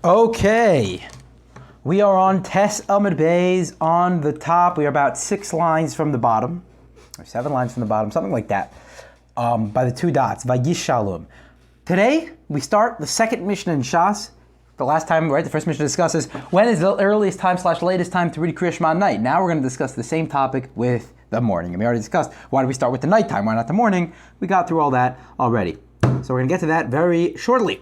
Okay, we are on Tes Amud Beis on the top. We are about 6 lines from the bottom, or 7 lines from the bottom, something like that, by the 2 dots, Vayishalom. Today, we start the second Mishnah in Shas. The last time, right, the first Mishnah discusses when is the earliest time / latest time to read Kriya Shema at night. Now we're going to discuss the same topic with the morning. And we already discussed, why do we start with the nighttime? Why not the morning? We got through all that already. So we're going to get to that very shortly.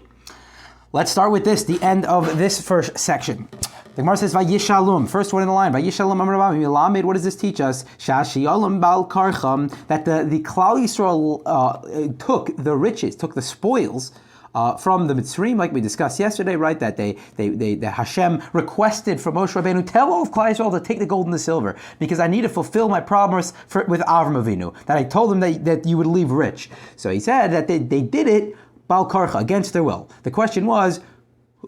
Let's start with this, the end of this first section. The Gemara says, Vayishalom, first one in the line, Vayishalom Amar Rabbi Milamed, what does this teach us? Shashiyalam Bal Karcham, that the Klal Yisrael took the riches, took the spoils from the Mitzrayim, like we discussed yesterday, right? That the Hashem requested from Moshe Rabbeinu, tell all of Klal Yisrael to take the gold and the silver, because I need to fulfill my promise with Avram Avinu, that I told them that you would leave rich. So he said that they did it Bal Karcha, against their will. The question was,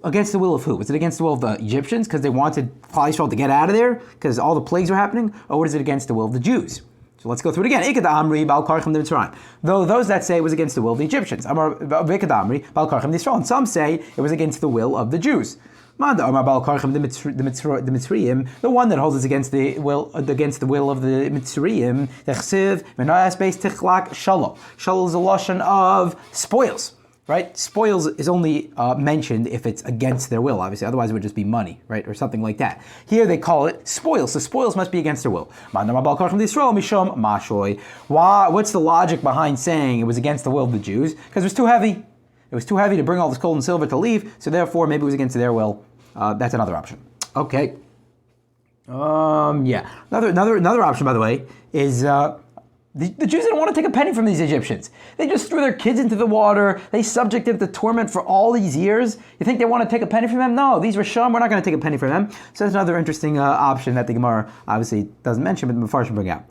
against the will of who? Was it against the will of the Egyptians because they wanted Klal Yisrael to get out of there because all the plagues were happening? Or was it against the will of the Jews? So let's go through it again. Ikad Amri Bal Karcham Mitzrayim. Though those that say it was against the will of the Egyptians. Amar Ikad Amri Bal Karcham Yisrael. And some say it was against the will of the Jews. Manda Amar Bal Karcham the Mitzrayim, the one that holds us against the will of the Mitzrayim. The Chsiv Menayas Beis Tichlak Shalom. Shalom is a lashon of spoils. Right? Spoils is only mentioned if it's against their will, obviously. Otherwise, it would just be money, right? Or something like that. Here, they call it spoils. So spoils must be against their will. What's the logic behind saying it was against the will of the Jews? Because it was too heavy. It was too heavy to bring all this gold and silver to leave, so therefore, maybe it was against their will. That's another option. Okay. Yeah. Another option, by the way, is... The Jews didn't want to take a penny from these Egyptians. They just threw their kids into the water. They subjected them to torment for all these years. You think they want to take a penny from them? No, these were Sham. We're not going to take a penny from them. So that's another interesting option that the Gemara obviously doesn't mention, but the Mepharshim should bring out.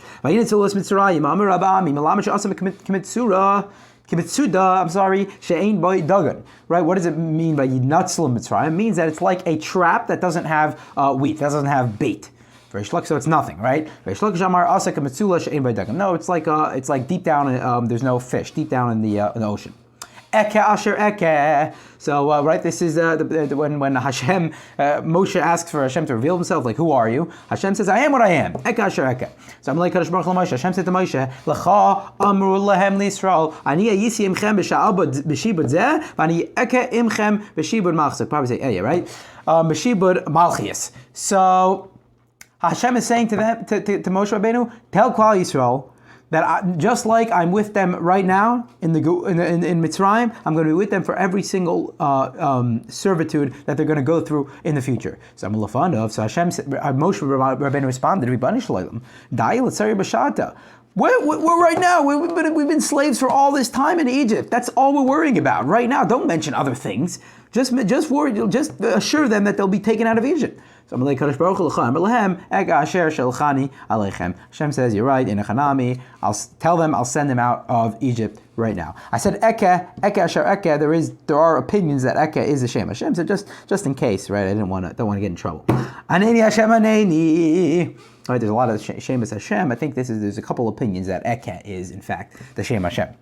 Right? What does it mean by Yinatzlam Mitzrayim? It means that it's like a trap that doesn't have wheat, that doesn't have bait. So it's nothing, right? No, it's like deep down. There's no fish deep down in the ocean. Eke asher eke. So right, this is when Hashem Moshe asks for Hashem to reveal himself, like, who are you? Hashem says, I am what I am. Eke asher eke. So I'm like Kadosh Baruch Hu Moshe. Hashem said to Moshe, L'cha amru lehem l'Yisrael, ani yisi imchem b'sha'al b'shibud zeh, v'ani eke imchem b'shibud malchus. Probably say Eya, right? B'shibud malchias. So Hashem is saying to them, to Moshe Rabbeinu, tell Klal Yisrael that just like I'm with them right now in Mitzrayim, I'm going to be with them for every single servitude that they're going to go through in the future. So I'm fond of. So Hashem, Moshe Rabbeinu responded, We're right now. We've been slaves for all this time in Egypt. That's all we're worrying about right now. Don't mention other things. Just assure them that they'll be taken out of Egypt. So Hashem says, you're right, in a Hanami, I'll tell them, I'll send them out of Egypt right now. I said Eke Asher Eke, there are opinions that Eke is the Shem Hashem, so just in case, right, I don't want to get in trouble. Aneni Hashem Aneni. Right, there's a lot of Shem Hashem. I think there's a couple opinions that Eke is, in fact, the Shem Hashem.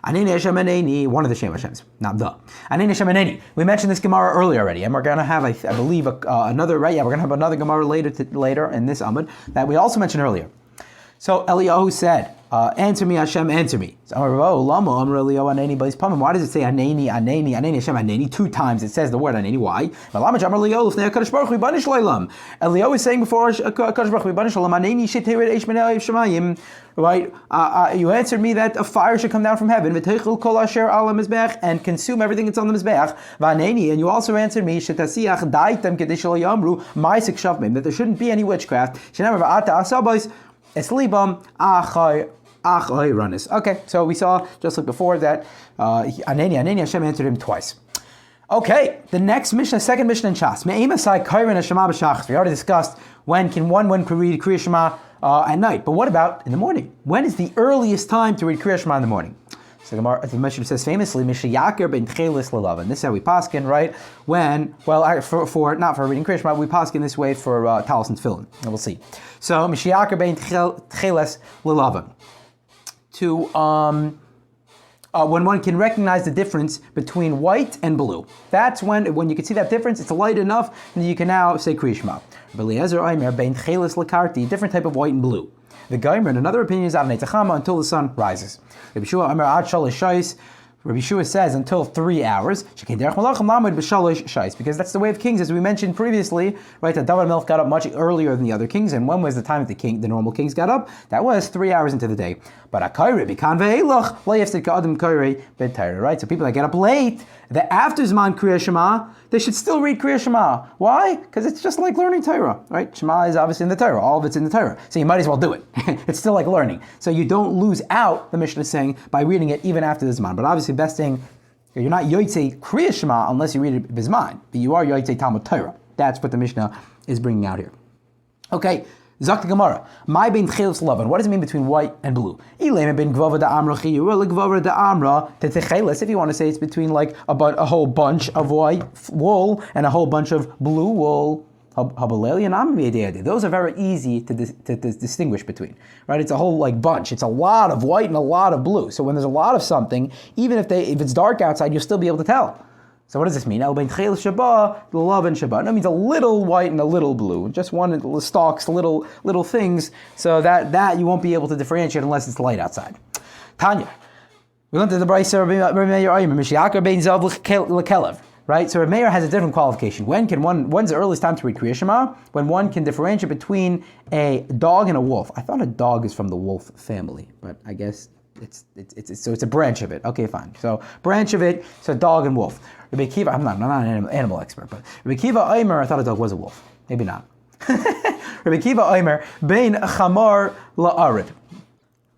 Aneni Hashem Aneni, one of the Shem Hashems, not the. Aneni Hashem Aneni. We mentioned this Gemara earlier already, and we're going to have, I believe, another, right? Yeah, we're going to have another Gemara later in this Amud that we also mentioned earlier. So Eliyahu said, answer me, Hashem, answer me. So, why does it say Aneni, Aneni, Aneni, Hashem, Aneni 2 times? It says the word Aneni. Why? Eliyahu is saying before Kadosh Baruch Hu, right? You answered me that a fire should come down from heaven and consume everything that's on the Mizbeach. And you also answered me that there shouldn't be any witchcraft. Okay, so we saw, just like before, that Aneni, Hashem answered him twice. Okay, the next Mishnah, second Mishnah in Shas. We already discussed when can one read Kriya Shema at night, but what about in the morning? When is the earliest time to read Kriya Shema in the morning? So the Mishnah says famously, Mishayaker ben Tchelis Lelavan. This is how we paskin, right? When, well, for not for reading Kriya Shema, we paskin this way for Talis and Tefillin. And we'll see. So Mishayaker ben Tchelis Lelavan. when one can recognize the difference between white and blue. That's when you can see that difference, it's light enough, and you can now say Kriya Shema. Different type of white and blue. The Geimer, in another opinion, is until the sun rises. Rabbi Yeshua says until 3 hours, because that's the way of kings, as we mentioned previously, right? That David Melch got up much earlier than the other kings, and when was the time that the normal kings got up? That was 3 hours into the day. But right? So people that get up late, the after Zman Kriya Shema, they should still read Kriya Shema. Why? Because it's just like learning Torah, right? Shema is obviously in the Torah. All of it's in the Torah. So you might as well do it. It's still like learning. So you don't lose out, the Mishnah is saying, by reading it even after the Zman. But obviously, best thing, you're not Yotzei Kriya Shema unless you read it Bizman. But you are Yotzei Talmud Torah. That's what the Mishnah is bringing out here. Okay. Zok the Gemara. My bein chelis lavan. What does it mean between white and blue? If you want to say it's between like a whole bunch of white wool and a whole bunch of blue wool. Those are very easy to distinguish between, right? It's a whole like bunch. It's a lot of white and a lot of blue. So when there's a lot of something, even if it's dark outside, you'll still be able to tell. So what does this mean? El ben chel shaba, love and shaba. No, it means a little white and a little blue. Just one little stalks, little things. So that you won't be able to differentiate unless it's light outside. Tanya, we learned that the Brayser right? So Rav Meir has a different qualification. When's the earliest time to read Kriya Shema? When one can differentiate between a dog and a wolf. I thought a dog is from the wolf family, but I guess it's a branch of it. Okay, fine. So branch of it. So dog and wolf. Rabbi Kiva, I'm not an animal expert, but Rabbi Kiva Omer, I thought a dog was a wolf. Maybe not. Rabbi Kiva Omer, bein chamar la'arid.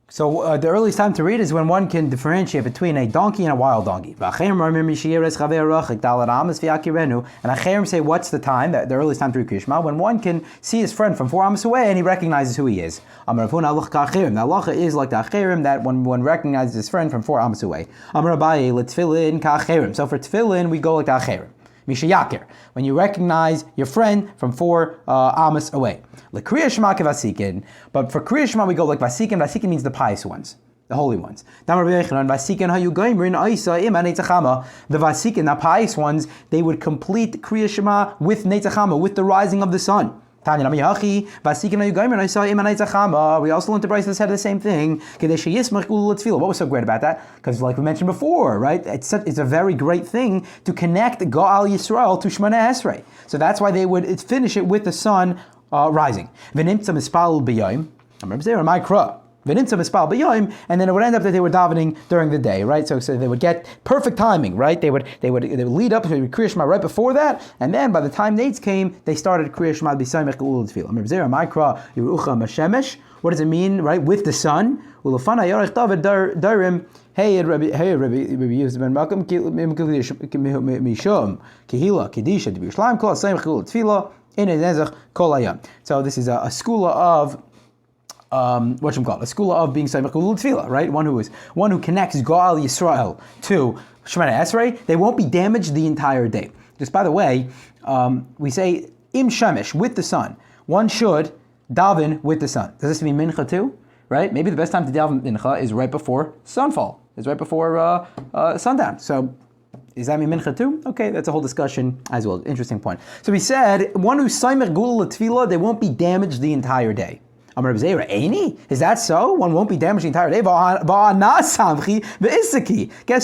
So the earliest time to read is when one can differentiate between a donkey and a wild donkey. And Acherim say, what's the time, the earliest time to read Kriya Shema? When one can see his friend from 4 amos away and he recognizes who he is. The halacha is like the Acherim, that when one recognizes his friend from 4 amos away. So for tefillin, we go like the Acherim. Mishayakir, when you recognize your friend from 4 amos away. L'kriya Shema kevasikin, but for Kriya Shema we go like vasikin. Vasikin means the pious ones, the holy ones. The vasikin, the pious ones, they would complete Kriya Shema with Netzachama, with the rising of the sun. We also learned the Brayso that said the same thing. What was so great about that? Because like we mentioned before, right? It's a very great thing to connect Go'al Yisrael to Shemana Esrei. So that's why they would finish it with the sun rising. And then it would end up that they were davening during the day, right? So they would get perfect timing, right? They would lead up to Kriya Shema right before that, and then by the time Nates came, they started Kriya Shema b'Samech Ge'ula Tefillah. What does it mean, right? With the sun. Hey, Rabbi Yosef ben Malcolm, Mishum, Kehila, Kedisha, B'Yerushalayim, Kol Samech Ge'ula Tefillah, in Nezach Kol Hayam. So this is a school of a school of being Samech Ge'ula Tefillah, right? One who connects Go'al Yisrael to Shemana Esrei, they won't be damaged the entire day. Just by the way, we say Im Shemesh, with the sun. One should daven with the sun. Does this mean Mincha too? Right? Maybe the best time to daven Mincha is right before sunfall. It's right before sundown. So is that mean Mincha too? Okay, that's a whole discussion as well. Interesting point. So we said, one who's Samech Ge'ula Tefillah, they won't be damaged the entire day. Amar B'Zeira, Eini? Is that so? One won't be damaged the entire day. Guess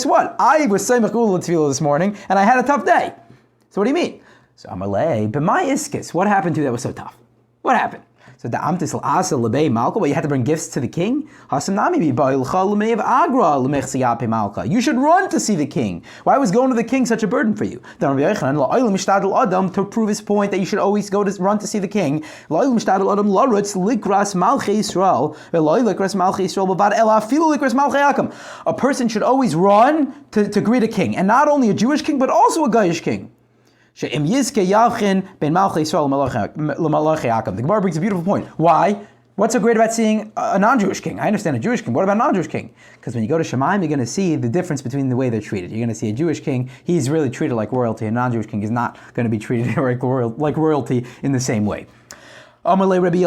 what? I was Samech Ge'ula Tefillah this morning, and I had a tough day. So what do you mean? So Amalei, b'may iskis. What happened to you that was so tough? What happened? So the amtis l'asa l'bei malka, but you had to bring gifts to the king. You should run to see the king. Why was going to the king such a burden for you? To prove his point that you should always run to see the king. A person should always run to greet a king, and not only a Jewish king, but also a Goyish king. The Gemara brings a beautiful point. Why? What's so great about seeing a non-Jewish king? I understand a Jewish king. What about a non-Jewish king? Because when you go to Shemaim, you're going to see the difference between the way they're treated. You're going to see a Jewish king, he's really treated like royalty. A non-Jewish king is not going to be treated like royalty in the same way. Amalei Rabbi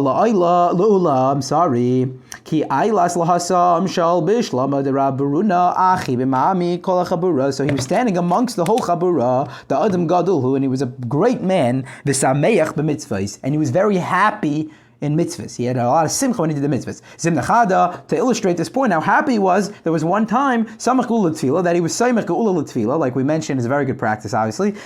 La'ila, I'm sorry. Ki Ailas Lahasam Shal Bishlama de Rabburuna Achi B'Mami Kol HaChabura. So he was standing amongst the whole Chabura, the Adam Gadulhu, and he was a great man, V'Sameach b'mitzvahs, and he was very happy in mitzvahs. He had a lot of simcha when he did the mitzvahs. Zimnachada, to illustrate this point, how happy he was, there was one time, Samach Geula Tefillah, that he was Samach Geula Tefillah, like we mentioned, is a very good practice, obviously. He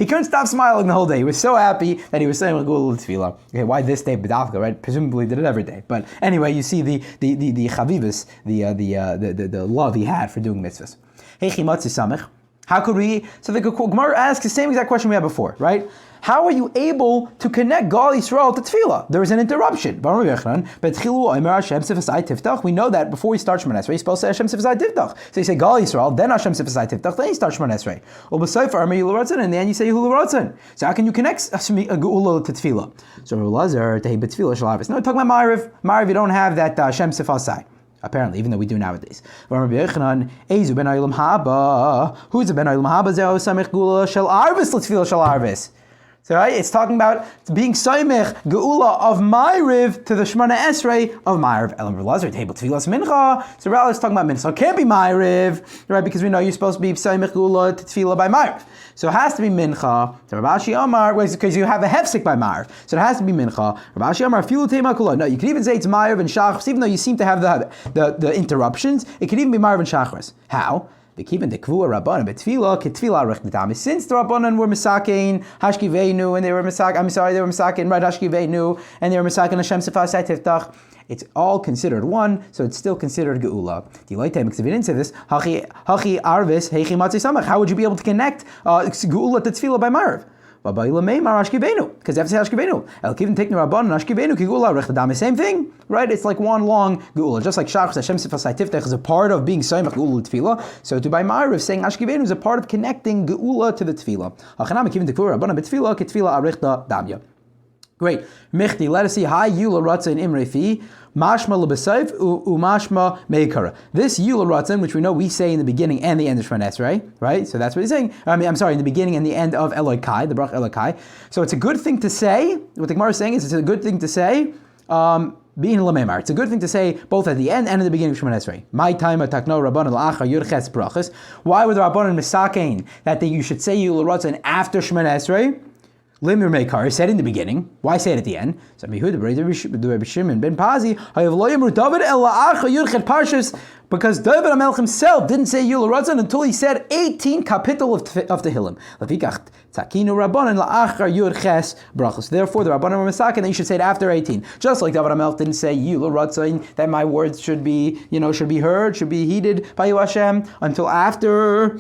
couldn't stop smiling the whole day. He was so happy that he was Samach Geula Tefillah. Okay, why this day, B'davka, right? Presumably did it every day. But anyway, you see the chavivus, the love he had for doing mitzvahs. Hey, chimatzi samach. How could we? So the Gemara asks the same exact question we had before, right? How are you able to connect Gal Yisrael to Tefillah? There is an interruption. We know that before we start Shemon Esrei, you're supposed to say Hashem Sifasai Tiftach. So you say Gal Yisrael, then Hashem Sifasai Tiftach, then you start Shemon Esrei. And then you say Yehula Ratzon. So how can you connect Geula to Tefillah? So Lazar, Tehi B'Tefillah Shalavis. No, we're talking about Ma'ariv. Ma'ariv, you don't have that Hashem Sifasai. Apparently, even though we do nowadays. Who's the Ben Olam Haba? Zeh Samech Geula Shel Arvis L'Tefillah Shel Arvis. So right, it's talking about being Saimech Geula of Ma'ariv to the Shemona Esrei of Ma'ariv. Elam Lazar table Tefillas Mincha. So rather, it's talking about Mincha. So it can't be Ma'ariv, right? Because we know you're supposed to be Saimech Geula to Tefillah by Ma'ariv. So it has to be Mincha. So Rav Ashi Amar, because you have a hefsek by Ma'ariv. So it has to be Mincha. Rav Ashi Amar, Filu Tema Kula. No, you can even say it's Ma'ariv and Shachris, even though you seem to have the interruptions. It could even be Ma'ariv and Shachris. How? Since the Rabbanan were Misakein, Hashkiveinu, and they were Misakein, right, Hashkiveinu, and they were Misakein Hashem Sifasai Tiftach, it's all considered one, so it's still considered Geula. Because if you didn't say this, Hachi Arvis, Heichi Matzei Samach, how would you be able to connect Geula to Tefillah by Ma'ariv? Because they have to say Hashkivenu. El Kivin take Rabban and Hashkivenu Kigula Rechdam, same thing, right? It's like one long Geula. Just like Shachris Hashem Sifasai Tiftach is a part of being Saimach Geula Tefillah, so to by Ma'ariv saying Hashkivenu is a part of connecting Geula to the Tefillah. Hachanam Kivin Tekvur Rabban Betefillah Ketefillah Arichda Damya. Great. Michti, let us see. Hi Yula Ratza in Imrefi. Mashma lebesayf umashma meikara. This Yula Ratzon, which we know we say in the beginning and the end of Shemon Esrei, right? So that's what he's saying. I'm sorry, in the beginning and the end of Eloi Kai, the Brach Eloi Kai. So it's a good thing to say. What the Gemara is saying is it's a good thing to say. Being lamemar, it's a good thing to say both at the end and at the beginning of Shemon Esrei. My time atakno Rabbanan la'achar yurches brachas. Why were the Rabbanan misakein that you should say Yula Ratzon after Shemon Esrei? Limir Meikar said in the beginning. Why say it at the end? So Shimon ben Pazi, because David HaMelech himself didn't say Yula Ratzon until he said 18 kapitel of Tehillim. Therefore, the Rabbanan were misaken that you should say it after 18. Just like David HaMelech didn't say Yula Ratzon, that my words should be heard, should be heeded by you Hashem, until after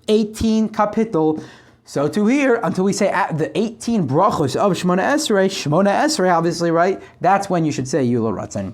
18 kapitel. So to here, until we say the 18 brachos of Shemona Esrei, obviously, right? That's when you should say Yula Ratzon.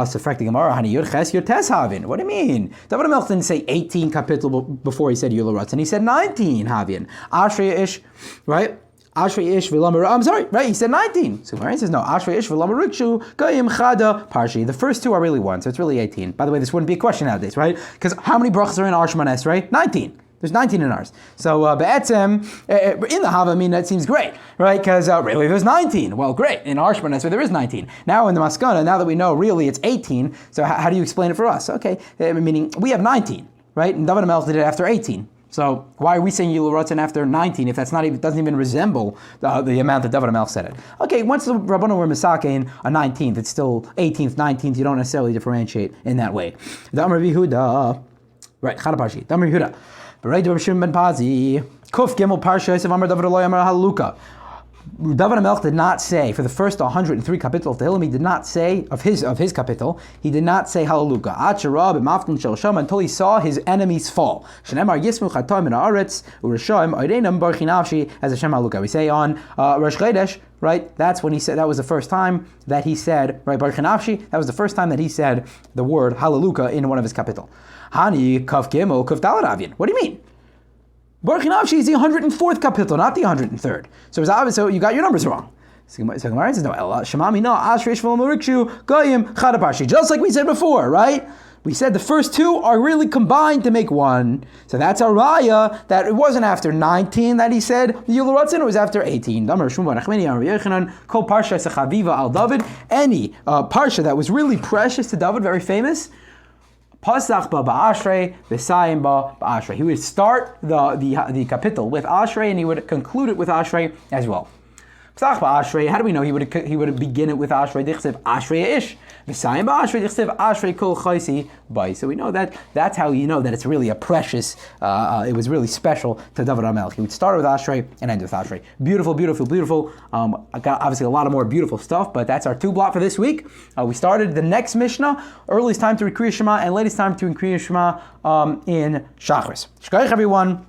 So frak the Gemara, Hani Yurches Yurtes Havin. What do you mean? David HaMelech didn't say 18 kapitel before he said Yula Ratzon. He said 19 Havin. Ashrei Ish, right? Ashrei Ish v'lamar. I'm sorry, right? He said 19. So Gemara says no. Ashrei Ish v'lamar rikshu goyim chada parshi. The first two are really one, so it's really 18. By the way, this wouldn't be a question nowadays, right? Because how many brachos are in our Shemona Esrei? 19. There's 19 in ours. So be'etzem, in the Havamina, that seems great, right? Because really there's 19. Well, great. In our Shemona Esrei there is 19. Now in the Maskana, now that we know really it's 18, so how do you explain it for us? Okay, meaning we have 19, right? And David HaMelech did it after 18. So why are we saying Yula Ratzon after 19 if that's not even, doesn't even resemble the amount that David HaMelech said it? Okay, once the Rabbanan were Misakein a 19th, it's still 18th, 19th. You don't necessarily differentiate in that way. The Amar Yehuda, right? Chadapashi. The Amar Yehuda. David HaMelech did not say for the first 103 kapitel of Tehillim. He did not say of his kapitel. He did not say Hallelujah until he saw his enemies fall. As Hashem We say on Rosh Chodesh, right? That's when he said. That was the first time that he said, right? Baruch Nafshi. That was the first time that he said the word Hallelujah in one of his kapitel. Hani Kaf Gimel Kaf Dalad Avyin. What do you mean? Baruch Nafshi is the 104th kapitel, not the 103rd. So it's obvious. So you got your numbers wrong. So Gemara says no. Shemami no Ashrish V'Lamarikshu Goyim Chadapashi. Just like we said before, right? We said the first two are really combined to make one. So that's our raya that it wasn't after 19 that he said Yul Ratzin, it was after 18. Any parsha that was really precious to David, very famous, Pasach ba ba'ashrei, v'sayim ba ba'ashrei. He would start the kapitel with Ashrei, and he would conclude it with Ashrei as well. Pasach ba'ashrei. How do we know he would begin it with Ashrei? Dichsev Ashrei ish. V'sayim ba'ashrei. Dichsev Ashrei kol chaysi bai. So we know that's how you know that it's really a precious. It was really special to David HaMelech. He would start with Ashrei and end with Ashrei. Beautiful, beautiful, beautiful. I got obviously a lot of more beautiful stuff, but that's our two block for this week. We started the next Mishnah. Earliest time to read Kriya Shema and latest time to read Kriya Shema in Shachris. Shkoyach everyone.